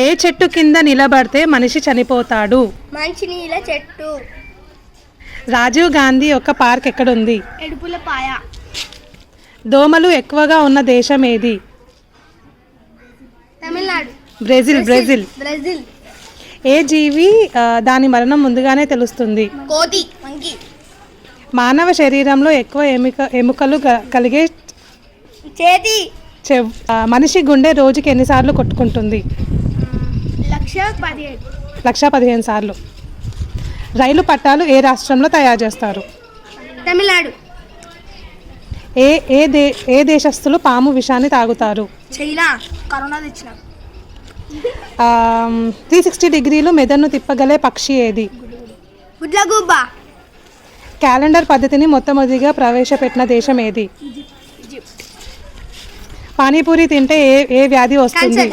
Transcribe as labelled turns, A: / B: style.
A: ఏ చెట్టు కింద నిలబడితే మనిషి చనిపోతాడు?
B: మంచినీళ్ళ చెట్టు.
A: రాజీవ్ గాంధీ యొక్క పార్క్ ఎక్కడుంది?
B: ఎడుపులపాయ.
A: దోమలు ఎక్కువగా ఉన్న దేశం ఏది?
B: తమిళనాడు.
A: బ్రెజిల్.
B: బ్రెజిల్.
A: ఏ జీవి దాని మరణం ముందుగానే తెలుస్తుంది?
B: కోతి. మంకీ.
A: మానవ శరీరంలో ఎక్కువ ఎముకలు కలిగే
B: చేతి.
A: మనిషి గుండె రోజుకి ఎన్నిసార్లు కొట్టుకుంటుంది? 1,15,000 సార్లు. రైలు పట్టాలు ఏ రాష్ట్రంలో తయారు చేస్తారు?
B: తమిళనాడు.
A: ఏ దేశస్థులు పాము విషాన్ని తాగుతారు?
B: చైనా. కరోనా తెచ్చిన.
A: 360 డిగ్రీలు మెదడును తిప్పగలే పక్షి ఏది?
B: గుడ్లగూబ.
A: క్యాలెండర్ పద్ధతిని మొట్టమొదటిగా ప్రవేశపెట్టిన దేశం ఏది? పానీపూరి తింటే ఏ వ్యాధి వస్తుంది?